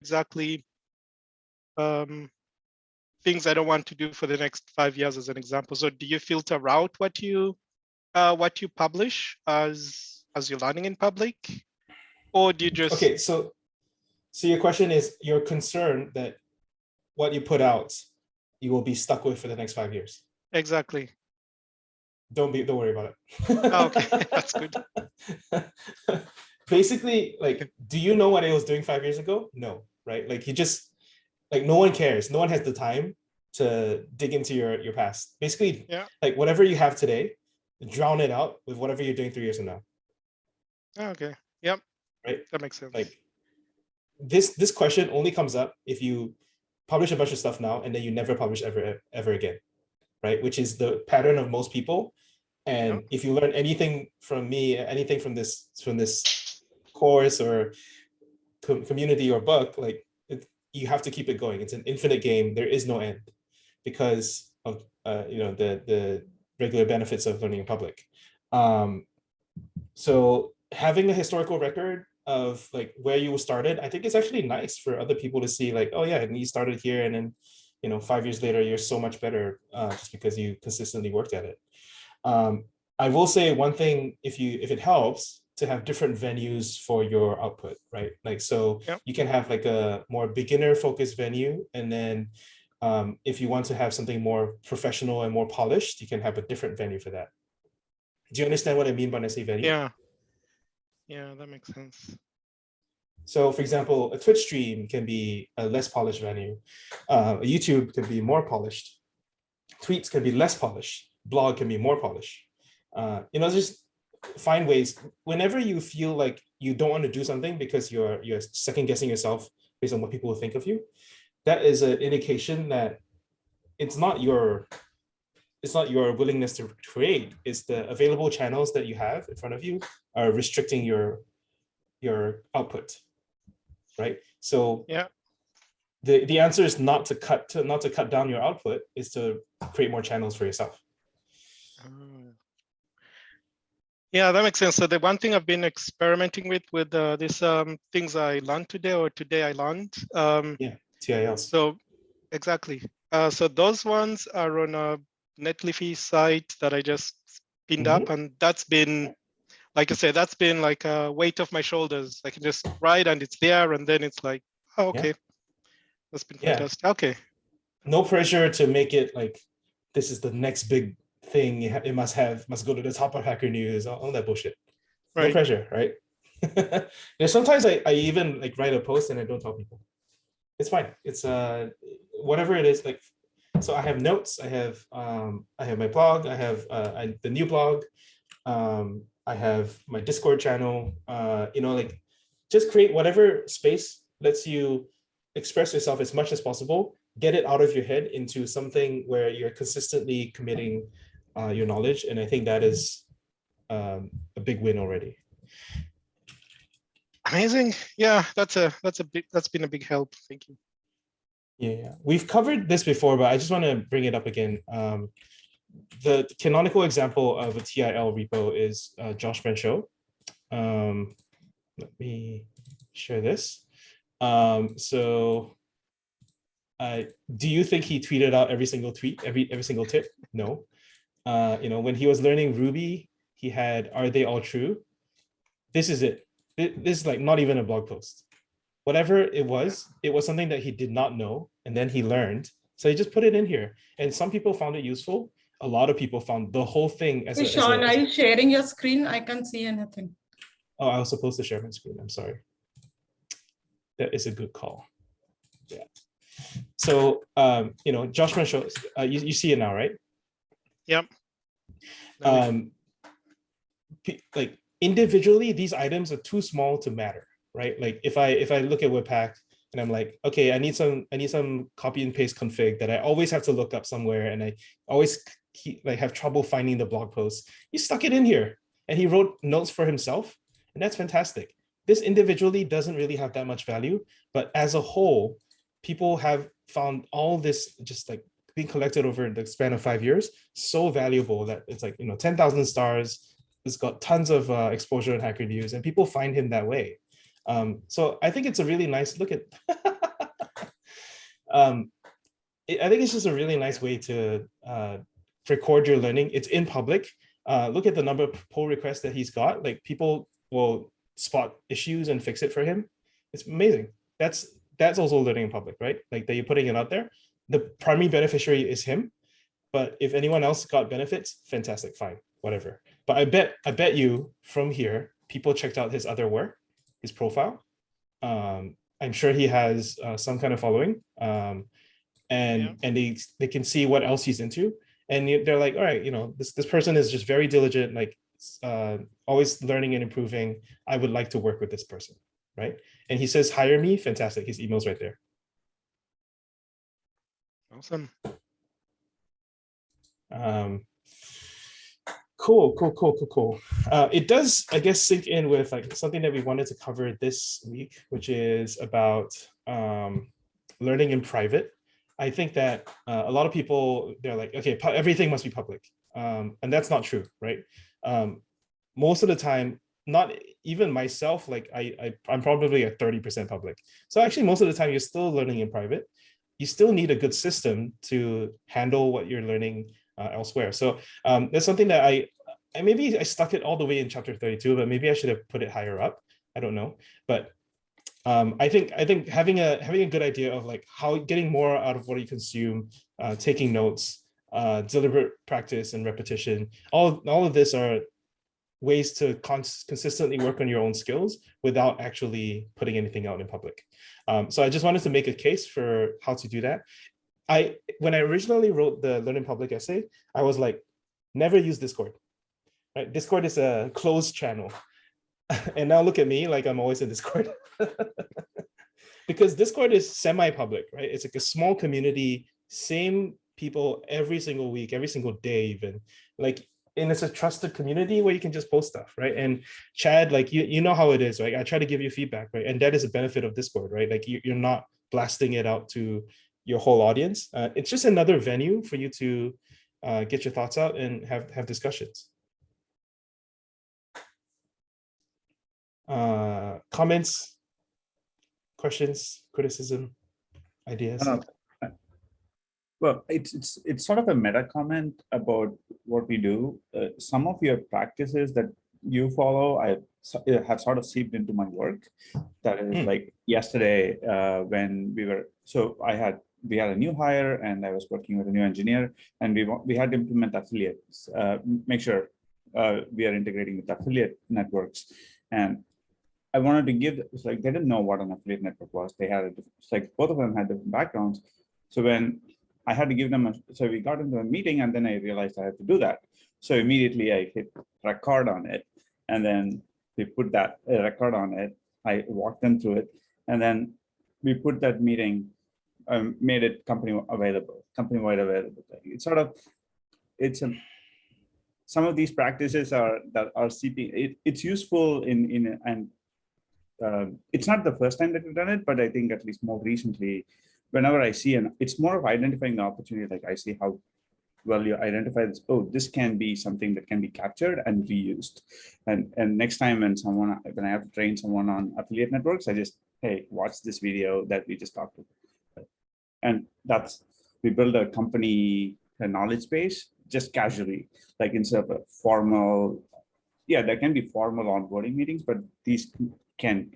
exactly things I don't want to do for the next 5 years, as an example. So do you filter out what you publish as you're learning in public, or do you just? Okay, so your question is, you're concerned that what you put out, you will be stuck with for the next 5 years. Exactly. Don't worry about it. Oh, okay, that's good. Basically, like, do you know what I was doing 5 years ago? No, right? Like, you just, like, no one cares. No one has the time to dig into your past. Basically, yeah. Like, whatever you have today, drown it out with whatever you're doing 3 years from now. Okay. Yep. Right. That makes sense. Like, this question only comes up if you publish a bunch of stuff now and then you never publish ever again, right? Which is the pattern of most people. And if you learn anything from me, anything from this course or community or book, like, you have to keep it going. It's an infinite game. There is no end because of the regular benefits of learning in public. So having a historical record of like where you started, I think it's actually nice for other people to see, like, oh yeah, and you started here, and then 5 years later you're so much better just because you consistently worked at it. I will say one thing, if it helps, to have different venues for your output, right? Like, so you can have like a more beginner focused venue, and then if you want to have something more professional and more polished, you can have a different venue for that. Do you understand what I mean when I say venue? Yeah, that makes sense. So, for example, a Twitch stream can be a less polished venue. A YouTube can be more polished. Tweets can be less polished. Blog can be more polished. Just find ways. Whenever you feel like you don't want to do something because you're second guessing yourself based on what people will think of you, that is an indication that it's not your willingness to create. It's the available channels that you have in front of you are restricting your output, right? So the answer is not to cut down your output, is to create more channels for yourself. Yeah, that makes sense. So the one thing I've been experimenting with these things I learned today I learned. TILs. So exactly. So those ones are on a Netlify site that I just pinned up, and that's been, like I said, that's been like a weight off my shoulders. I can just write and it's there, and then it's like, oh, okay, that's been fantastic. Okay. No pressure to make it like this is the next big thing. It must go to the top of Hacker News, all that bullshit. Right. No pressure, right? Sometimes I even like write a post and I don't tell people. It's fine. It's whatever it is. Like, so I have notes. I have my blog. I have the new blog. I have my Discord channel. Like, just create whatever space lets you express yourself as much as possible. Get it out of your head into something where you're consistently committing your knowledge, and I think that is a big win already. Amazing. Yeah, that's been a big help. Thank you. Yeah, we've covered this before, but I just want to bring it up again. The canonical example of a TIL repo is Josh Ben Show. Let me share this. So do you think he tweeted out every single tweet, every single tip? No. When he was learning Ruby, he had "Are they all true?" This is it. This is like not even a blog post. Whatever it was something that he did not know, and then he learned. So he just put it in here, and some people found it useful. A lot of people found the whole thing as Sean, are you sharing your screen? I can't see anything. Oh, I was supposed to share my screen. I'm sorry. That is a good call. Yeah. So, Josh Ben Show, you see it now, right? Yep. Like, individually, these items are too small to matter, right? Like, if I look at Webpack and I'm like, okay, I need some copy and paste config that I always have to look up somewhere, and I always have trouble finding the blog post. He stuck it in here, and he wrote notes for himself, and that's fantastic. This individually doesn't really have that much value, but as a whole, people have found all this just like being collected over the span of 5 years so valuable that it's like 10,000 stars. It's got tons of exposure in Hacker News, and people find him that way. So I think it's a really nice look at I think it's just a really nice way to record your learning. It's in public. Look at the number of pull requests that he's got. Like people will spot issues and fix it for him. It's amazing. That's also learning in public, right? Like that you're putting it out there. The primary beneficiary is him, but if anyone else got benefits, fantastic, fine, whatever. But I bet you from here, people checked out his other work, his profile. I'm sure he has some kind of following, and they can see what else he's into, and they're like, all right, this person is just very diligent, like always learning and improving. I would like to work with this person, right? And he says, hire me, fantastic. His email's right there. Awesome. Cool. It does, I guess, sink in with like something that we wanted to cover this week, which is about learning in private. I think that a lot of people, they're like, okay, everything must be public. And that's not true, right? Most of the time, not even myself, like I'm probably at 30% public. So actually most of the time you're still learning in private. You still need a good system to handle what you're learning elsewhere. So that's something that I maybe I stuck it all the way in chapter 32, but maybe I should have put it higher up. I don't know. But I think having a good idea of like how getting more out of what you consume, taking notes, deliberate practice and repetition, all of this are ways to consistently work on your own skills without actually putting anything out in public. So I just wanted to make a case for how to do that. When I originally wrote the Learn in Public essay, I was like, never use Discord. Right? Discord is a closed channel. And now look at me, like I'm always in Discord. Because Discord is semi-public, right? It's like a small community, same people every single week, every single day even. And it's a trusted community where you can just post stuff, right? And Chad, like you know how it is, right? I try to give you feedback, right? And that is a benefit of Discord, right? Like you're not blasting it out to your whole audience. It's just another venue for you to get your thoughts out and have discussions. Comments, questions, criticism, ideas? Well, it's sort of a meta comment about what we do. Some of your practices that you follow, I have sort of seeped into my work. That is like yesterday when we had a new hire and I was working with a new engineer, and we had to implement affiliates, make sure we are integrating with affiliate networks. And I wanted to give, it's like they didn't know what an affiliate network was. They had it's like both of them had different backgrounds. So when I had to give them so we got into a meeting and then I realized I had to do that. So immediately I hit record on it, and then we put that record on it. I walked them through it, and then we put that meeting, made it company-wide available. It's sort of, some of these practices are CP. It's useful and it's not the first time that we've done it, but I think at least more recently, whenever I see it's more of identifying the opportunity. Like I see how well you identify this. Oh, this can be something that can be captured and reused. And next time when I have to train someone on affiliate networks, I just, hey, watch this video that we just talked about. And we build a company knowledge base just casually, like instead of a formal, there can be formal onboarding meetings, but these can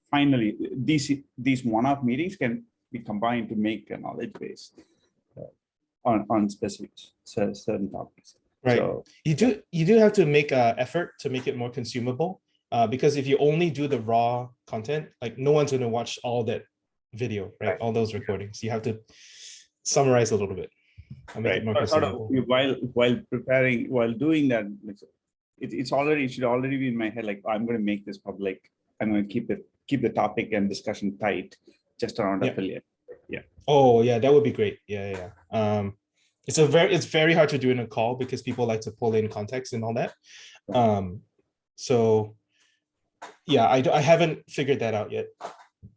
finally, these one-off meetings can be combined to make a knowledge base on specific certain topics. Right. So, you do have to make an effort to make it more consumable, because if you only do the raw content, like no one's going to watch all that video, right? All those recordings. You have to summarize a little bit and make it more consumable. While doing that, it should already be in my head. Like I'm going to make this public. I'm going to keep the topic and discussion tight, just around affiliate. Yeah. Oh yeah, that would be great. Yeah. It's very hard to do in a call because people like to pull in context and all that. So yeah, I haven't figured that out yet.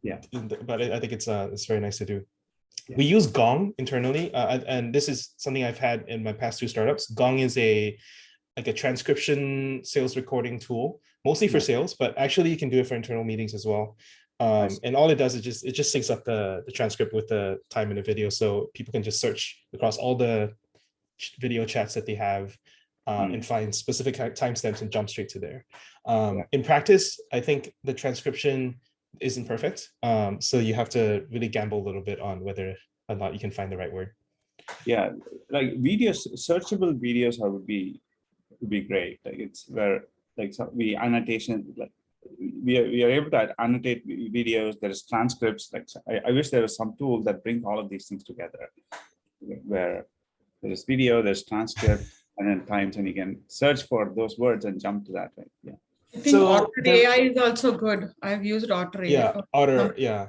Yeah. But I think it's very nice to do. Yeah. We use Gong internally, and this is something I've had in my past 2 startups. Gong is a transcription sales recording tool, mostly for sales, but actually you can do it for internal meetings as well. And all it does is it just syncs up the transcript with the time in the video, so people can just search across all the video chats that they have and find specific timestamps and jump straight to there. In practice, I think the transcription isn't perfect, so you have to really gamble a little bit on whether or not you can find the right word. Yeah, like videos, searchable videos would be great. Like it's where like we annotation, like we are able to annotate videos. There's transcripts. Like I wish there was some tool that brings all of these things together, where there's video, there's transcript, and then times, and you can search for those words and jump to that. Right? Yeah. I think Otter AI is also good. I've used Otter AI. Yeah, Otter. Yeah.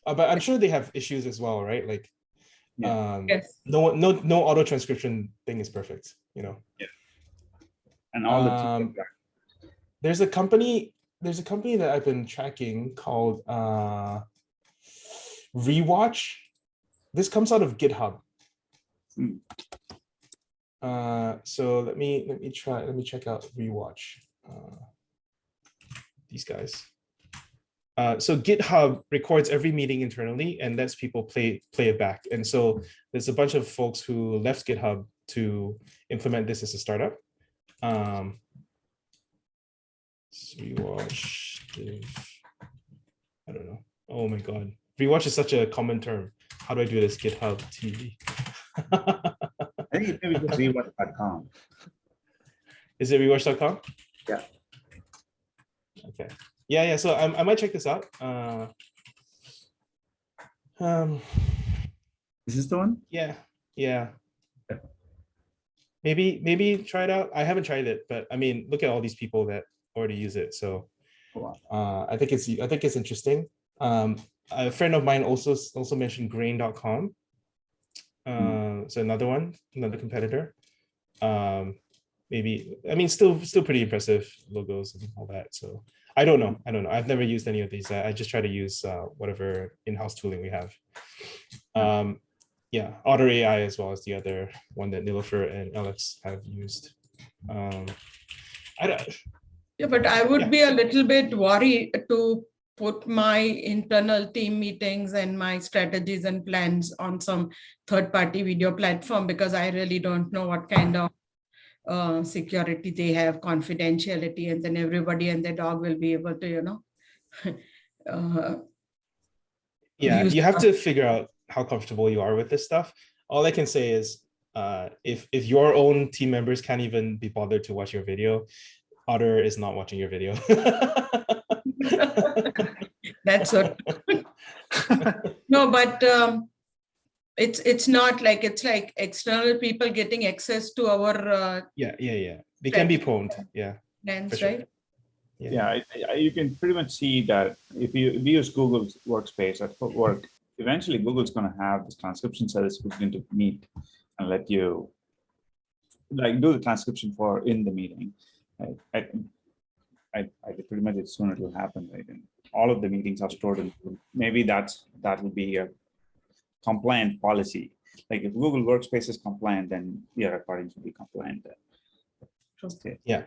But I'm sure they have issues as well, right? Like, yes. No auto transcription thing is perfect, you know. Yeah. And all the there's a company that I've been tracking called Rewatch. This comes out of GitHub. So let me check out Rewatch. These guys. So GitHub records every meeting internally and lets people play it back. And so there's a bunch of folks who left GitHub to implement this as a startup. Rewatch. I don't know. Oh my God. Rewatch is such a common term. How do I do this? GitHub TV. I think maybe just rewatch.com. Is it rewatch.com? Yeah. Okay. Yeah. So I might check this out. Is this the one? Yeah. Maybe try it out. I haven't tried it, but I mean, look at all these people that already use it. So I think it's interesting. A friend of mine also mentioned grain.com. So another competitor. Maybe, I mean, still pretty impressive logos and all that. So I don't know. I've never used any of these. I just try to use whatever in-house tooling we have. Yeah, Otter AI as well as the other one that Nilofer and Alex have used. Yeah, but I would be a little bit worried to put my internal team meetings and my strategies and plans on some third-party video platform, because I really don't know what kind of security they have, confidentiality, and then everybody and their dog will be able to, yeah, you have to figure out how comfortable you are with this stuff. All I can say is if your own team members can't even be bothered to watch your video, Otter is not watching your video. That's it. No, but it's not like, it's like external people getting access to our yeah. They can be pwned. Yeah. plans, sure. right? Yeah, you can pretty much see that if you use Google's workspace at work, eventually Google's going to have this transcription service built into Meet and let you like do the transcription for in the meeting. I pretty much as soon as it will happen, right? And all of the meetings are stored in Google. Maybe that will be a compliant policy. Like if Google Workspace is compliant, then your recordings will be compliant. Okay. Yeah.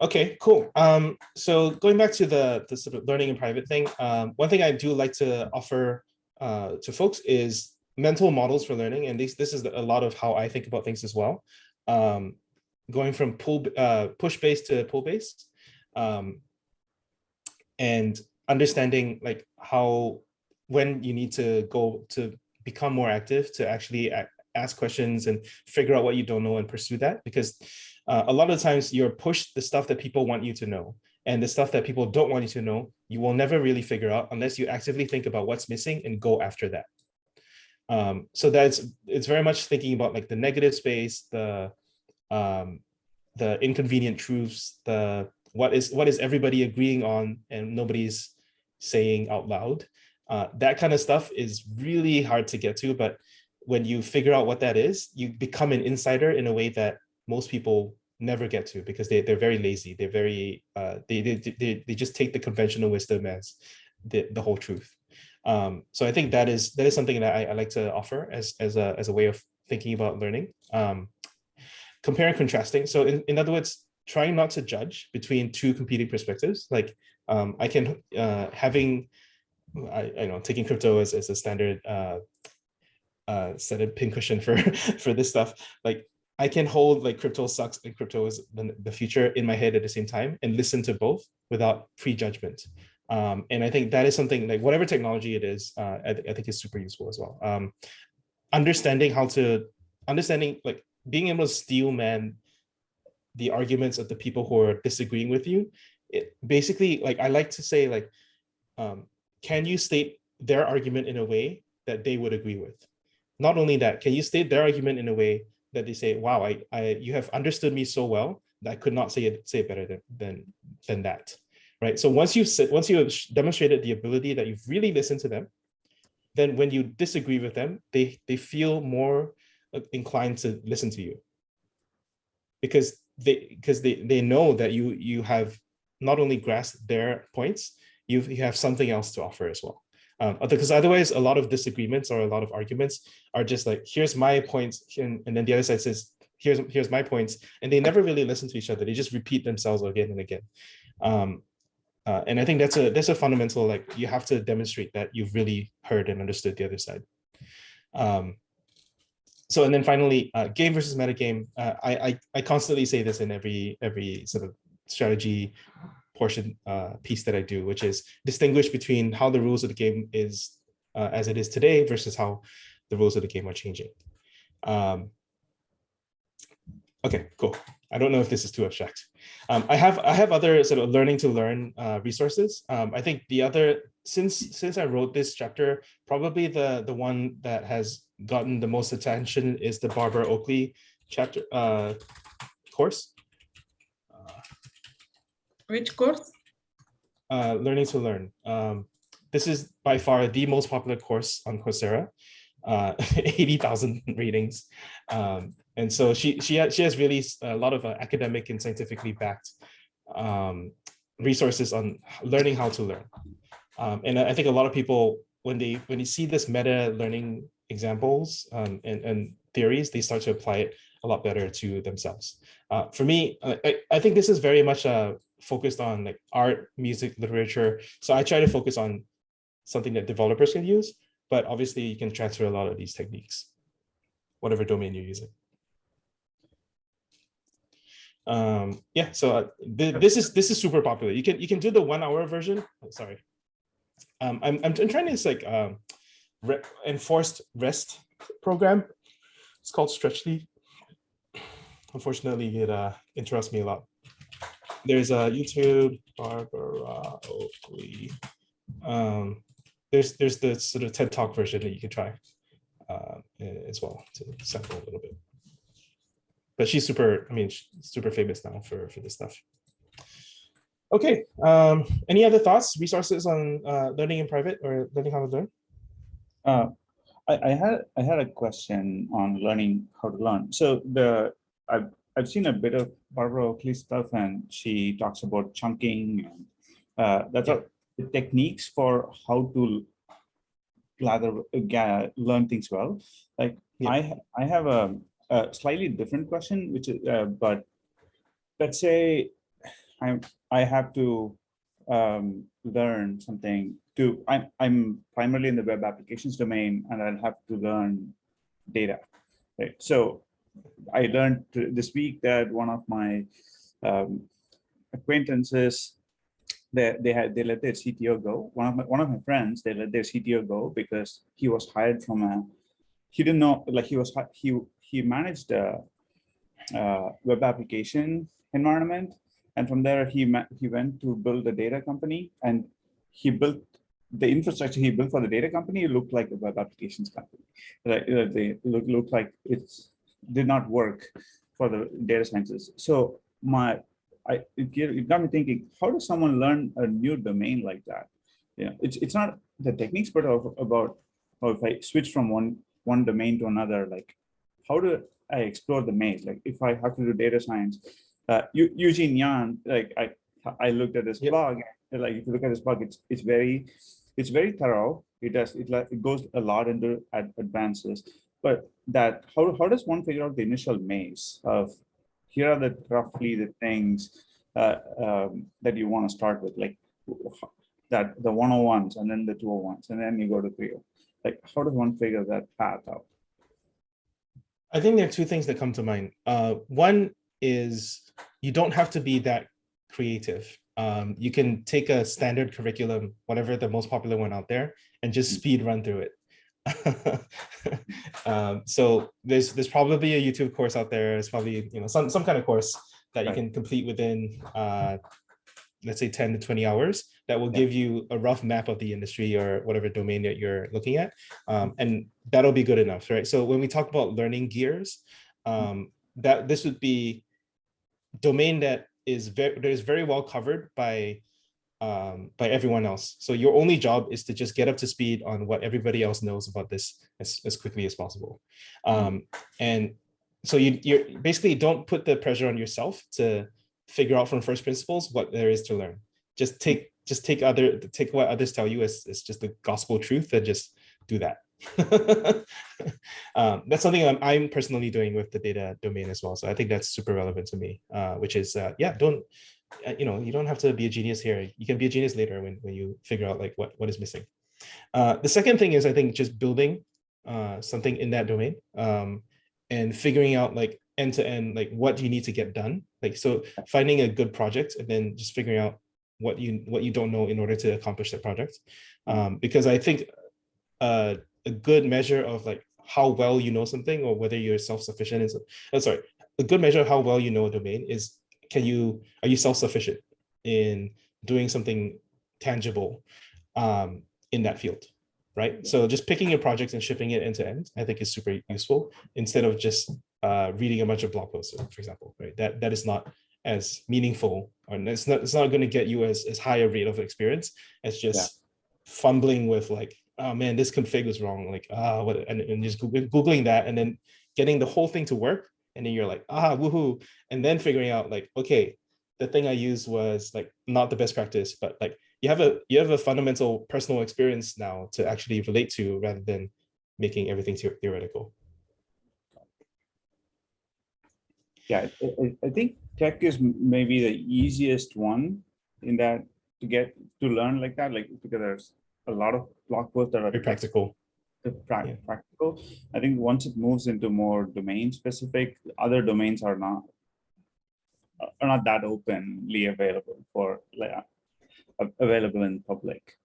Okay, cool. So going back to the sort of learning in private thing, one thing I do like to offer to folks is mental models for learning, and this is a lot of how I think about things as well. Going from push-based to pull-based, and understanding like when you need to go to become more active, to actually ask questions and figure out what you don't know and pursue that, because a lot of times you're pushed the stuff that people want you to know, and the stuff that people don't want you to know, you will never really figure out unless you actively think about what's missing and go after that. So it's very much thinking about like the negative space, the inconvenient truths, what is everybody agreeing on and nobody's saying out loud. That kind of stuff is really hard to get to, but when you figure out what that is, you become an insider in a way that most people never get to, because they're very lazy. They're very they just take the conventional wisdom as the whole truth. So I think that is something that I like to offer as a way of thinking about learning. Compare and contrasting. So in other words, trying not to judge between two competing perspectives. Like I can having I know taking crypto as a standard set of pincushion for for this stuff. Like I can hold like crypto sucks and crypto is the future in my head at the same time and listen to both without prejudgment. And I think that is something like whatever technology it is, I think is super useful as well. Understanding like being able to steel man the arguments of the people who are disagreeing with you. It basically, like I like to say, like, can you state their argument in a way that they would agree with? Not only that, can you state their argument in a way that they say, wow, you have understood me so well that I could not say it better than that, right? So once you've demonstrated the ability that you've really listened to them, then when you disagree with them, they feel more inclined to listen to you because they know that you have not only grasped their points, you have something else to offer as well. Because otherwise, a lot of disagreements or a lot of arguments are just like, here's my points, and then the other side says, here's my points, and they never really listen to each other. They just repeat themselves again and again. And I think that's a fundamental, like you have to demonstrate that you've really heard and understood the other side. So, and then finally, game versus metagame. I constantly say this in every sort of strategy portion piece that I do, which is distinguish between how the rules of the game is as it is today versus how the rules of the game are changing. Okay, cool. I don't know if this is too abstract. I have other sort of learning to learn resources. I think the other, since I wrote this chapter, probably the one that has gotten the most attention is the Barbara Oakley chapter course. Which course? Learning to learn. This is by far the most popular course on Coursera. 80,000 ratings. And so she has really a lot of academic and scientifically backed resources on learning how to learn. And I think a lot of people, when they see this meta learning examples and theories, they start to apply it a lot better to themselves. For me, I think this is very much focused on like art, music, literature. So I try to focus on something that developers can use, but obviously you can transfer a lot of these techniques, whatever domain you're using. Yeah, so this is super popular. You can do the 1 hour version. Oh, sorry, I'm trying this like enforced rest program. It's called Stretchly. Unfortunately, it interrupts me a lot. There's a YouTube Barbara Oakley. There's the sort of TED Talk version that you can try as well to sample a little bit. But she's super famous now for this stuff. Okay, any other thoughts, resources on learning in private or learning how to learn? I had a question on learning how to learn. So I've seen a bit of Barbara Oakley stuff, and she talks about chunking and that's the techniques for how to learn things well. Like I have a slightly different question, which is but let's say I have to learn something. I'm primarily in the web applications domain, and I'll have to learn data. Right. So I learned this week that one of my acquaintances, they let their CTO go. One of my friends, they let their CTO go because he was hired from he didn't know, like he managed a web application environment, and from there he went to build a data company, and he built the infrastructure he built for the data company. It looked like a web applications company. They looked like it did not work for the data sciences. So it got me thinking, how does someone learn a new domain like that? Yeah, it's not the techniques, but about how if I switch from one domain to another, like how do I explore the maze? Like if I have to do data science, Eugene Yan, like I looked at this blog, and like if you look at this blog, it's very thorough. It goes a lot into advances, but that how does one figure out the initial maze of here are roughly the things that you want to start with? Like that the 101s and then the 201s, and then you go to 30. Like, how does one figure that path out? I think there are two things that come to mind. One is you don't have to be that creative. You can take a standard curriculum, whatever the most popular one out there, and just speed run through it. So there's probably a YouTube course out there. There's probably some kind of course that you can complete within let's say 10 to 20 hours that will give you a rough map of the industry or whatever domain that you're looking at. And that'll be good enough, right? So when we talk about learning gears, that this would be domain that is very well covered by everyone else. So your only job is to just get up to speed on what everybody else knows about this as quickly as possible. And so you basically don't put the pressure on yourself to figure out from first principles what there is to learn. Just take what others tell you as just the gospel truth and just do that. That's something I'm personally doing with the data domain as well. So I think that's super relevant to me, which is don't you don't have to be a genius here. You can be a genius later when you figure out like what is missing. The second thing is I think just building something in that domain and figuring out like end to end, like what do you need to get done? Like, so finding a good project and then just figuring out what you don't know in order to accomplish that project. Because I think a good measure of like how well you know something or whether you're self-sufficient is, a good measure of how well you know a domain is, are you self-sufficient in doing something tangible in that field, right? So just picking your project and shipping it end to end, I think is super useful instead of just reading a bunch of blog posts, for example, right? That is not as meaningful, or it's not going to get you as high a rate of experience as just fumbling with like, oh man, this config was wrong, like what, and just googling that and then getting the whole thing to work, and then you're like, woohoo, and then figuring out like, okay, the thing I used was like not the best practice, but like you have a fundamental personal experience now to actually relate to rather than making everything theoretical. Yeah, I think tech is maybe the easiest one in that to learn like that, like because there's a lot of blog posts that are very practical. Practical. I think once it moves into more domain specific, other domains are not that openly available for like available in public.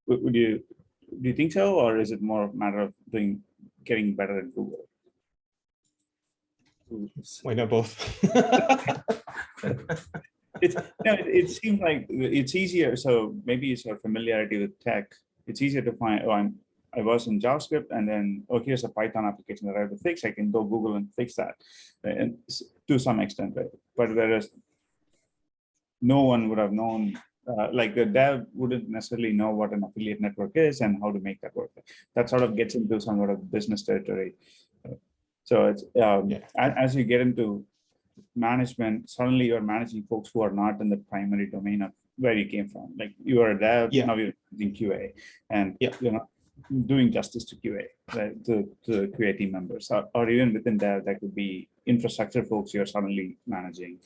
Do you think so, or is it more a matter of getting better at Google? Why not both? It seems like it's easier. So maybe it's your familiarity with tech. It's easier to find. I was in JavaScript, and then here's a Python application that I have to fix. I can go Google and fix that, and to some extent, right? But whereas no one would have known. Like the dev wouldn't necessarily know what an affiliate network is and how to make that work. That sort of gets into some sort of business territory. So it's as you get into management, suddenly you're managing folks who are not in the primary domain of where you came from. Like you are a dev, now you're in QA, and you're not doing justice to QA, right? To QA team members, or even within dev, that could be infrastructure folks you're suddenly managing.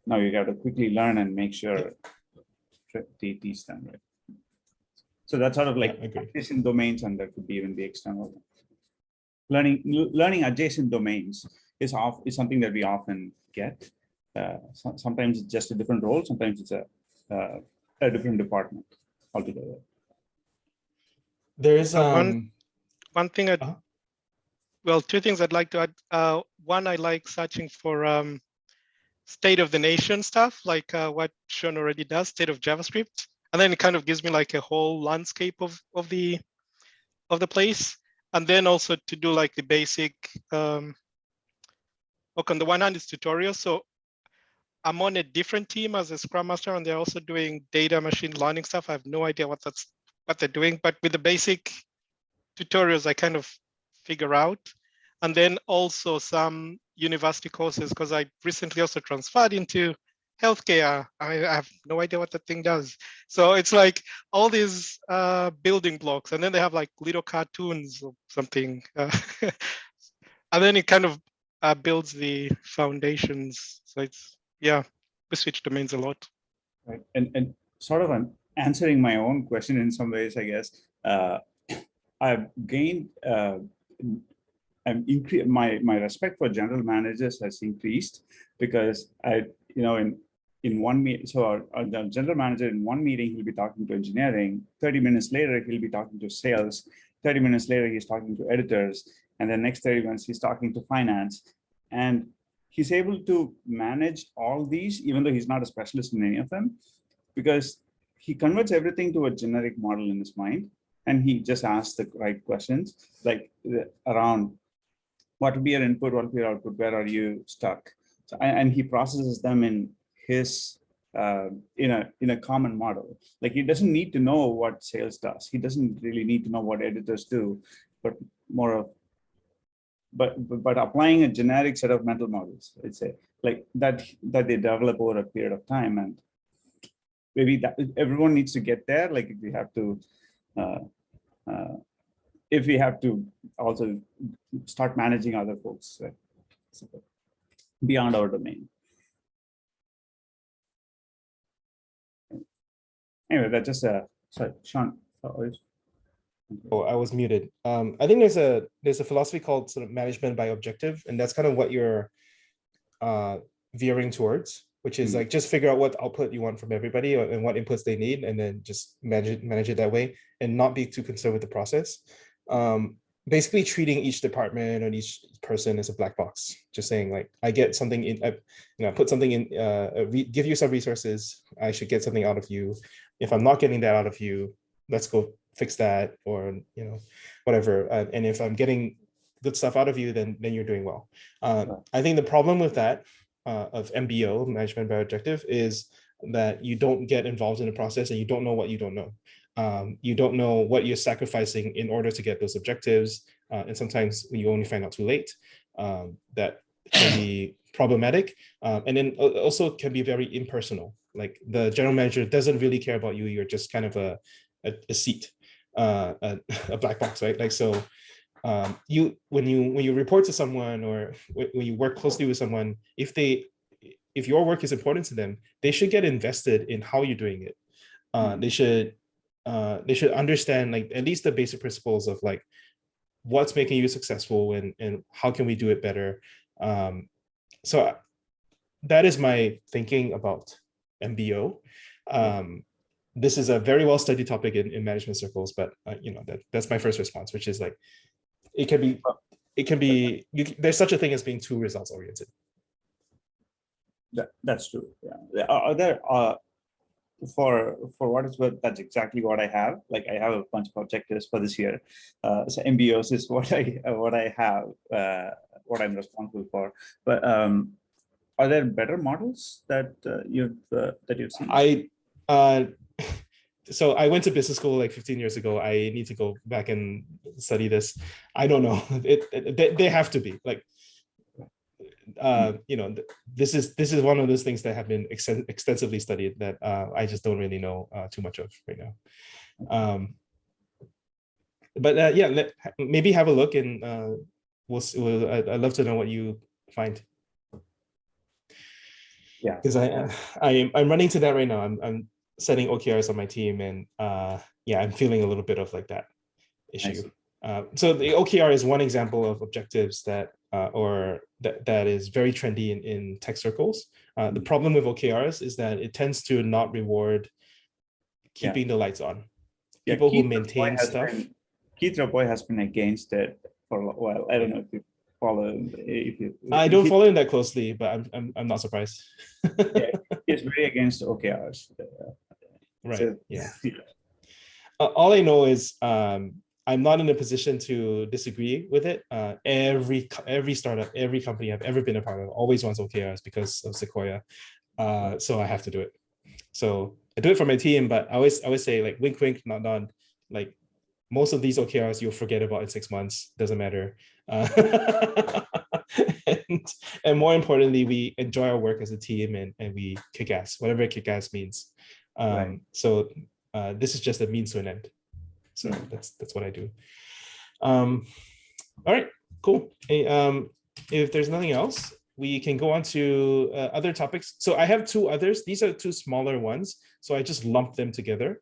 Now you got to quickly learn and make sure they teach them, right? So that's sort of like adjacent domains, and that could be even the external. Learning adjacent domains is something that we often get. Sometimes it's just a different role. Sometimes it's a different department altogether. There is one thing. Well, two things I'd like to add. One, I like searching for state of the nation stuff, like what Sean already does, state of JavaScript, and then it kind of gives me like a whole landscape of the place. And then also to do like the basic, on the one hand, it's tutorials. So I'm on a different team as a Scrum Master, and they're also doing data machine learning stuff. I have no idea what they're doing, but with the basic tutorials, I kind of figure out. And then also some university courses, because I recently also transferred into healthcare. I have no idea what the thing does. So it's like all these building blocks, and then they have like little cartoons or something. And then it kind of builds the foundations. So it's, we switch domains a lot. Right. And sort of answering my own question in some ways, I guess. I've gained my respect for general managers has increased because in one meeting, so the general manager in one meeting, he'll be talking to engineering. 30 minutes later, he'll be talking to sales. 30 minutes later, he's talking to editors. And the next 30 minutes, he's talking to finance. And he's able to manage all these, even though he's not a specialist in any of them, because he converts everything to a generic model in his mind. And he just asks the right questions, like around what would be your input, what would be your output, where are you stuck? So, and he processes them in his in a common model. Like he doesn't need to know what sales does. He doesn't really need to know what editors do, but more of but applying a generic set of mental models, I'd say, like that they develop over a period of time, and maybe that everyone needs to get there. Like if we have to also start managing other folks, right? So beyond our domain. Anyway, that's just sorry, Sean. Oh, I was muted. I think there's a philosophy called sort of management by objective, and that's kind of what you're veering towards, which is like just figure out what output you want from everybody and what inputs they need, and then just manage it that way, and not be too concerned with the process. Basically treating each department or each person as a black box, just saying like, I get something in, put something in, give you some resources, I should get something out of you. If I'm not getting that out of you, let's go fix that, or whatever. And if I'm getting good stuff out of you, then you're doing well. I think the problem with that of MBO, management by objective, is that you don't get involved in the process and you don't know what you don't know. You don't know what you're sacrificing in order to get those objectives, and sometimes you only find out too late. That can be problematic, and then also can be very impersonal. Like the general manager doesn't really care about you. You're just kind of a seat, a black box, right? Like so, when you report to someone or when you work closely with someone, if your work is important to them, they should get invested in how you're doing it. They should understand like at least the basic principles of like what's making you successful and how can we do it better. So that is my thinking about MBO. This is a very well studied topic in management circles, but that's my first response, which is like it can be there's such a thing as being too results oriented. That's true. Yeah. Are there for what it's worth, that's exactly what I have. Like I have a bunch of objectives for this year. So MBOs is what I have, what I'm responsible for. But are there better models that you've seen? So I went to business school like 15 years ago. I need to go back and study this. I don't know. They have to be like, this is one of those things that have been extensively studied that I just don't really know too much of right now. But yeah, maybe have a look, and I'd love to know what you find. Yeah, because I'm running to that right now. I'm setting OKRs on my team, and yeah, I'm feeling a little bit of like that issue. So the OKR is one example of objectives that that is very trendy in tech circles. The problem with OKRs is that it tends to not reward keeping the lights on. People who maintain stuff. Keith Rapoy has been against it for a while. I don't know if you follow. I don't follow him that closely, but I'm not surprised. Yeah, he's very against OKRs. Right. So, yeah. All I know is I'm not in a position to disagree with it. Every startup, every company I've ever been a part of always wants OKRs because of Sequoia. So I have to do it. So I do it for my team, but I always say like wink, wink, nod, nod. Like most of these OKRs you'll forget about in 6 months. Doesn't matter. And more importantly, we enjoy our work as a team and we kick ass, whatever kick ass means. Right. So this is just a means to an end. So that's what I do. All right, cool. Hey, if there's nothing else, we can go on to other topics. So I have two others. These are two smaller ones. So I just lumped them together.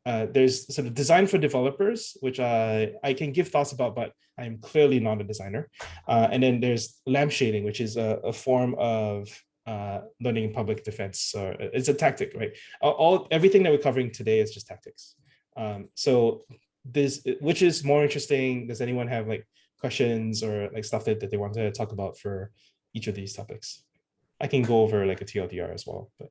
There's sort of design for developers, which I can give thoughts about, but I'm clearly not a designer. And then there's lampshading, which is a form of learning public defense. It's a tactic, right? Everything that we're covering today is just tactics. So which is more interesting? Does anyone have like questions or like stuff that they want to talk about for each of these topics? I can go over like a TLDR as well, but.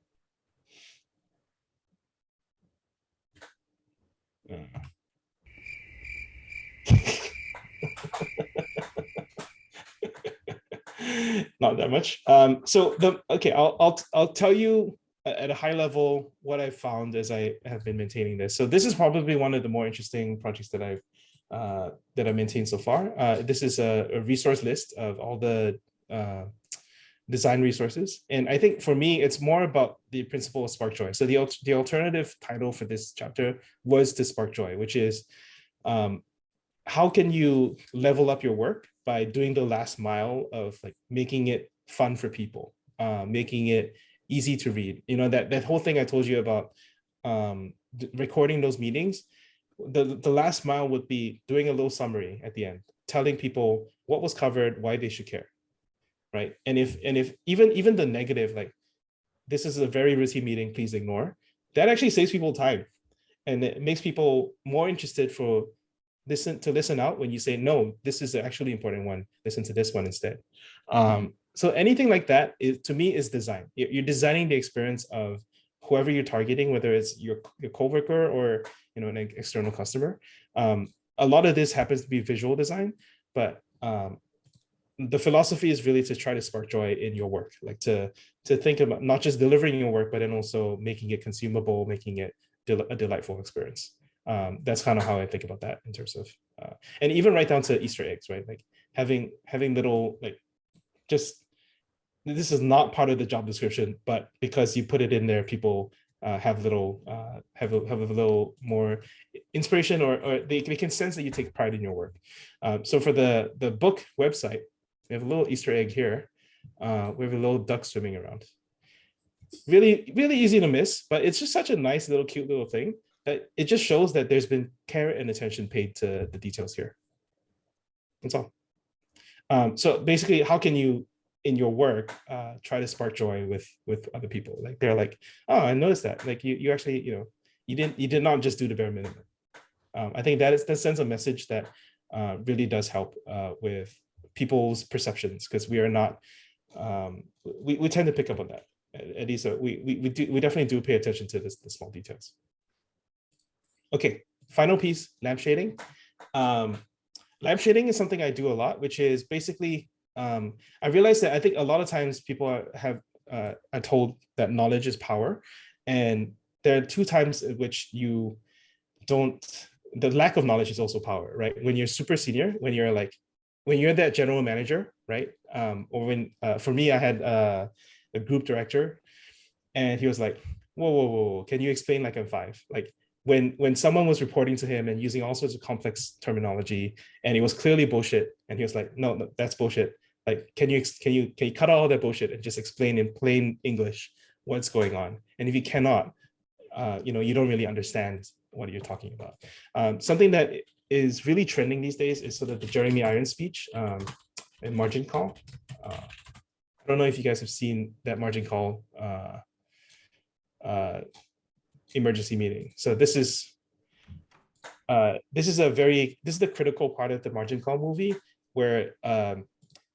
Not that much. I'll tell you at a high level what I've found as I have been maintaining this. So this is probably one of the more interesting projects that I've maintained so far. This is a resource list of all the design resources, and I think for me it's more about the principle of spark joy. So the alternative title for this chapter was to spark joy, which is how can you level up your work by doing the last mile of like making it fun for people, making it easy to read. You know, that whole thing I told you about recording those meetings. The last mile would be doing a little summary at the end, telling people what was covered, why they should care, right? And if even the negative, like this is a very routine meeting, please ignore, that actually saves people time, and it makes people more interested to listen out when you say, no, this is an actually important one, listen to this one instead. So anything like that to me is design. You're designing the experience of whoever you're targeting, whether it's your coworker or an external customer. A lot of this happens to be visual design, but the philosophy is really to try to spark joy in your work, like to think about not just delivering your work, but then also making it consumable, making it a delightful experience. That's kind of how I think about that in terms of, and even right down to Easter eggs, right? Like having little, like, just, this is not part of the job description, but because you put it in there, people have a little more inspiration, or they can sense that you take pride in your work. So for the book website, we have a little Easter egg here. We have a little duck swimming around. Really, really easy to miss, but it's just such a nice little cute little thing that it just shows that there's been care and attention paid to the details here. That's all. So basically, how can you, in your work, try to spark joy with other people? Like they're like, oh, I noticed that. Like you actually, you did not just do the bare minimum. I think that sends a message that really does help with people's perceptions, because we are not, we tend to pick up on that. At least we definitely do pay attention to the small details. Okay, final piece, lampshading. Lampshading is something I do a lot, which is basically, I realized that I think a lot of times people are told that knowledge is power, and there are two times in which the lack of knowledge is also power, right? When you're super senior, when you're that general manager, right? Or when, for me, I had a group director, and he was like, whoa, can you explain like I'm 5? Like when someone was reporting to him and using all sorts of complex terminology, and it was clearly bullshit, and he was like, no, that's bullshit. Like, can you cut out all that bullshit and just explain in plain English what's going on? And if you cannot, you don't really understand what you're talking about. Something that is really trending these days is sort of the Jeremy Irons speech in margin call. I don't know if you guys have seen that margin call emergency meeting. So this is the critical part of the margin call movie, where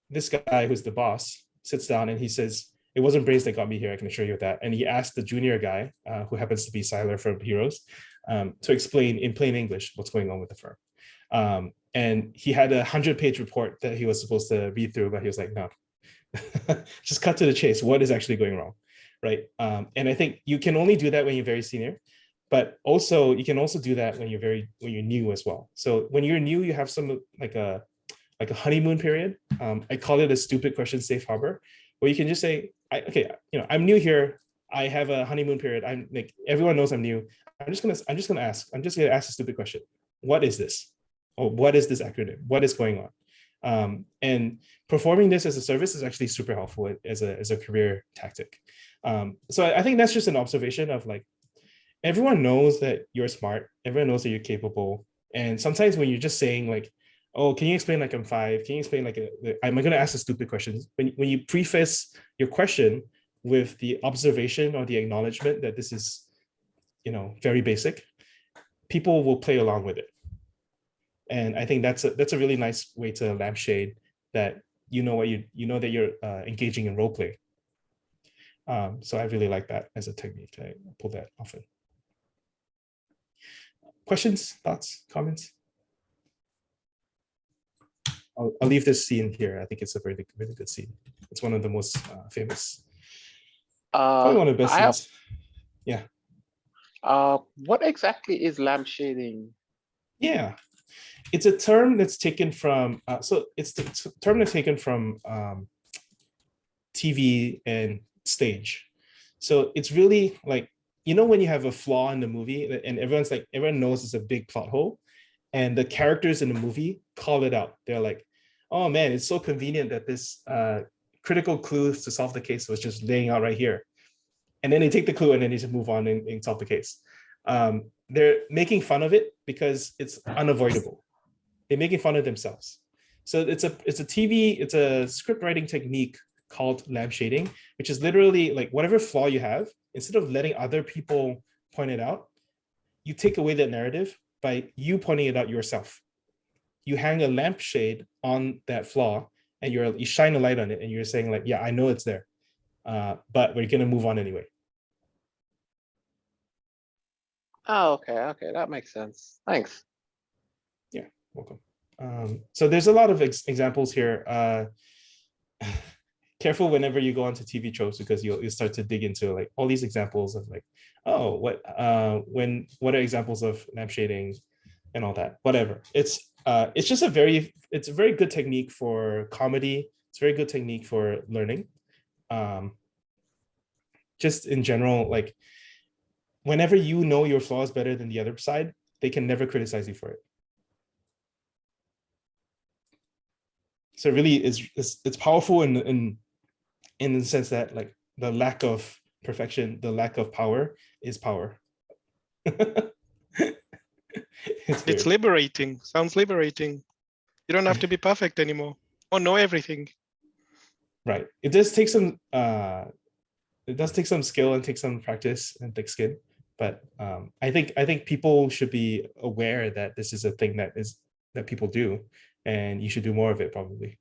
this guy who's the boss sits down and he says, it wasn't brains that got me here, I can assure you of that. And he asked the junior guy, who happens to be Siler from Heroes, to explain in plain English what's going on with the firm. And he had a 100-page report that he was supposed to read through, but he was like, no, just cut to the chase. What is actually going wrong, right? And I think you can only do that when you're very senior, but also you can also do that when you're new as well. So when you're new, you have some like a honeymoon period. I call it a stupid question safe harbor, where you can just say, I'm new here. I have a honeymoon period. I'm like, everyone knows I'm new. I'm just gonna ask a stupid question. What is this? Or what is this acronym? What is going on? And performing this as a service is actually super helpful as a career tactic. So I think that's just an observation of like, everyone knows that you're smart, everyone knows that you're capable. And sometimes when you're just saying like, oh, can you explain like I'm 5? Can you explain like, am I going to ask the stupid questions? When you preface your question with the observation or the acknowledgement that this is, very basic, people will play along with it. And I think that's a really nice way to lampshade that you know that you're engaging in role play. So I really like that as a technique. I pull that often. Questions, thoughts, comments? I'll leave this scene here. I think it's a really, really good scene. It's one of the most famous. Probably one of the best scenes. Yeah. What exactly is lampshading? Yeah, it's a term that's taken from. So it's the term that's taken from TV and stage. So it's really like, when you have a flaw in the movie and everyone knows it's a big plot hole, and the characters in the movie call it out. They're like, oh man, it's so convenient that this critical clue to solve the case was just laying out right here. And then they take the clue and then they just move on and solve the case. They're making fun of it because it's unavoidable. They're making fun of themselves. So it's a script writing technique called lampshading, which is literally like whatever flaw you have, instead of letting other people point it out, you take away that narrative by you pointing it out yourself. You hang a lampshade on that flaw and you shine a light on it and you're saying like, yeah, I know it's there, but we're gonna move on anyway. Oh, okay, that makes sense. Thanks. Yeah, welcome. So there's a lot of examples here. Careful whenever you go onto TV tropes, because you'll start to dig into like all these examples of like, oh, what are examples of lampshading and all that. Whatever. It's just a very good technique for comedy. It's a very good technique for learning. Just in general, like whenever you know your flaws better than the other side, they can never criticize you for it. So really, it's powerful in the sense that like the lack of perfection, the lack of power is power. It's liberating. Sounds liberating. You don't have to be perfect anymore or know everything. Right. It does take some skill and take some practice and thick skin. But I think people should be aware that this is a thing that people do, and you should do more of it probably.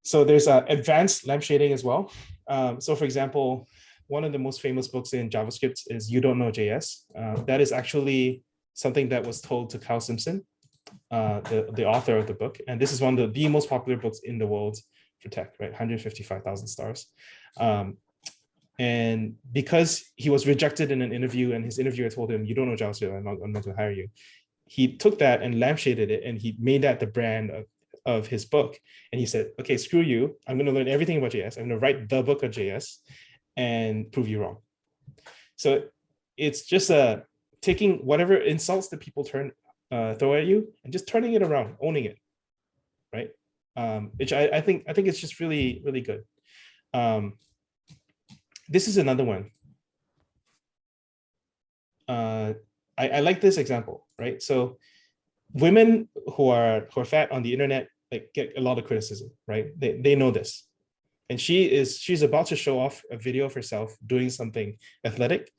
So there's advanced lampshading as well. So for example, one of the most famous books in JavaScript is You Don't Know JS. That is actually something that was told to Kyle Simpson, the author of the book. And this is one of the most popular books in the world for tech, right? 155,000 stars. And because he was rejected in an interview and his interviewer told him, you don't know JavaScript, I'm not going to hire you. He took that and lampshaded it and he made that the brand of his book. And he said, okay, screw you. I'm going to learn everything about JS. I'm going to write the book on JS and prove you wrong. So it's just taking whatever insults that people throw at you and just turning it around, owning it, right? Which I think it's just really, really good. This is another one. I like this example, right? So women who are fat on the internet like get a lot of criticism, right? They know this. And she's about to show off a video of herself doing something athletic.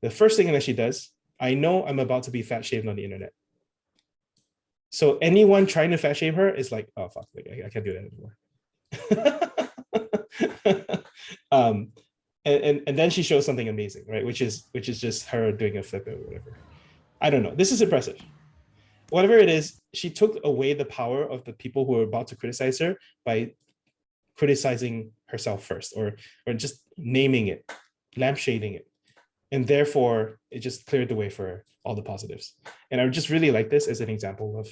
The first thing that she does, I know I'm about to be fat shamed on the internet. So anyone trying to fat shame her is like, oh fuck, like, I can't do that anymore. And then she shows something amazing, right? Which is just her doing a flip or whatever. I don't know. This is impressive. Whatever it is, she took away the power of the people who were about to criticize her by criticizing herself first, or just naming it, lampshading it. And therefore, it just cleared the way for all the positives. And I just really like this as an example of,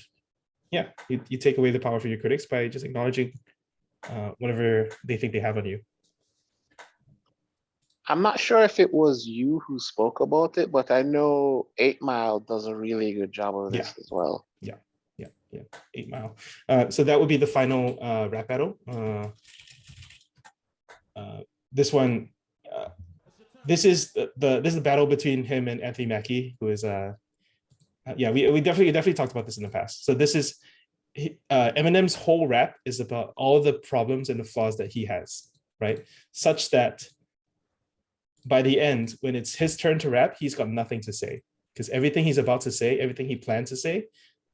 yeah, you take away the power for your critics by just acknowledging whatever they think they have on you. I'm not sure if it was you who spoke about it, but I know 8 Mile does a really good job of this as well. Yeah. yeah, 8 Mile. So that would be the final rap battle. This one, this is the battle between him and Anthony Mackie, who is yeah, we definitely talked about this in the past. So this is Eminem's whole rap is about all the problems and the flaws that he has, right? Such that by the end, when it's his turn to rap, he's got nothing to say, because everything he's about to say, everything he planned to say,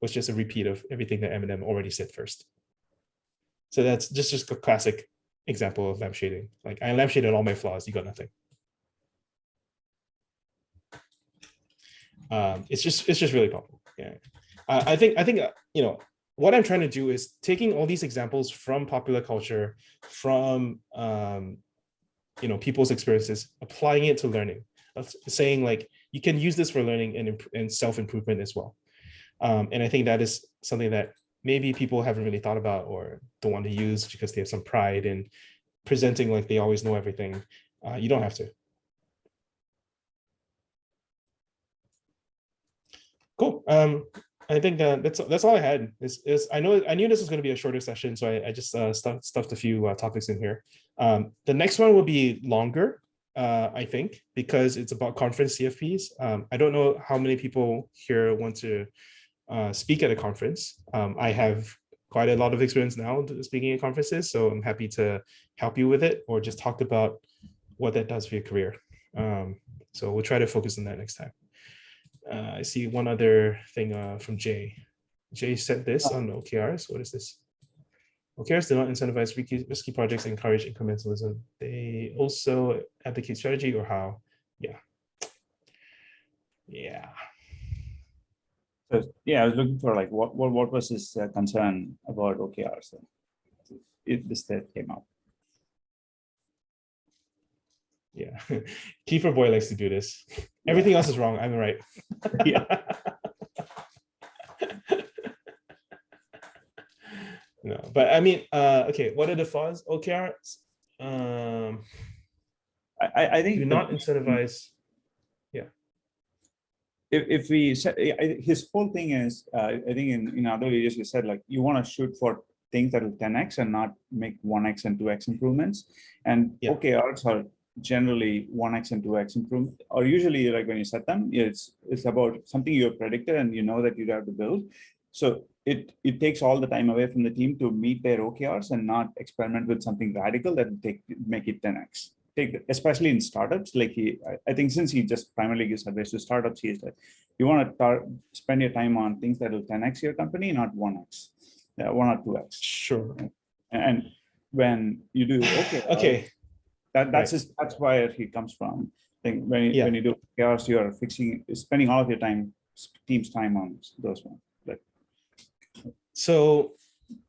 was just a repeat of everything that Eminem already said first. So that's just a classic example of lampshading. Like, I lampshaded all my flaws, you got nothing. It's just really powerful. Yeah, I think you know, what I'm trying to do is taking all these examples from popular culture, from you know, people's experiences, applying it to learning, saying like, you can use this for learning and self-improvement as well. And I think that is something that maybe people haven't really thought about or don't want to use because they have some pride in presenting like they always know everything. You don't have to. Cool. I think that's all I had. I knew this was going to be a shorter session, so I just stuffed a few topics in here. The next one will be longer, I think, because it's about conference CFPs. I don't know how many people here want to speak at a conference. I have quite a lot of experience now speaking at conferences, so I'm happy to help you with it or just talk about what that does for your career. So we'll try to focus on that next time. I see one other thing from Jay. Jay said this on OKRs. What is this? OKRs do not incentivize risky projects, encourage incrementalism. They also advocate strategy or how? Yeah. Yeah. So yeah, I was looking for like what was his concern about OKRs? This that came up. Yeah, Kiefer Boy likes to do this. Everything else is wrong. I'm right. Yeah. No, but I mean, okay. What are the flaws? OKRs. I think do not incentivize. Yeah. If we said, his whole thing is, I think in other videos you said like you want to shoot for things that will 10x and not make 1x and 2x improvements. And Yeah. OKRs are generally 1x and 2x improvement, or usually like when you set them, it's about something you have predicted and you know that you have to build. So it takes all the time away from the team to meet their OKRs and not experiment with something radical that will make it 10x. Especially in startups, like I think since he just primarily gives advice to startups, he is like, you want to spend your time on things that will 10x your company, not 1x, 1 or 2x. Sure. And when you do okay. That's where he comes from. I think when you do OKRs, you are spending all of your team's time on those ones. So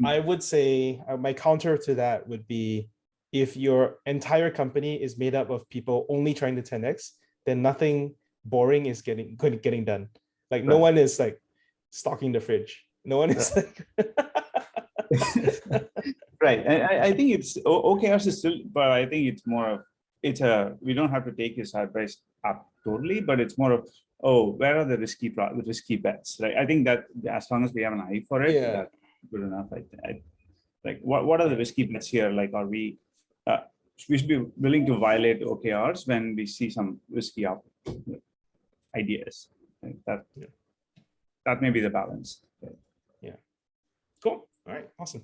I would say my counter to that would be, if your entire company is made up of people only trying to 10x, then nothing boring is getting done. Like no one is like stocking the fridge. No one is like. Right. I think it's OKRs is still, but I think it's more of we don't have to take his advice up totally, but it's more of, where are the risky bets? Right. I think that as long as we have an eye for it, that's good enough. Like what are the risky bets here? Like, are we should be willing to violate OKRs when we see some risky ideas. Like that may be the balance. Yeah. Cool. All right. Awesome.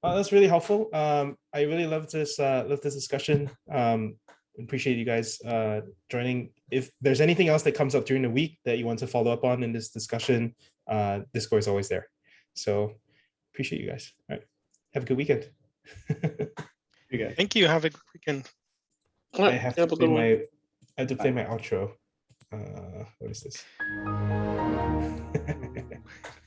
That's really helpful. I really love this discussion. Appreciate you guys joining. If there's anything else that comes up during the week that you want to follow up on in this discussion, Discord is always there. So appreciate you guys. All right. Have a good weekend. Thank you. Have a good weekend. I have to play my outro. What is this?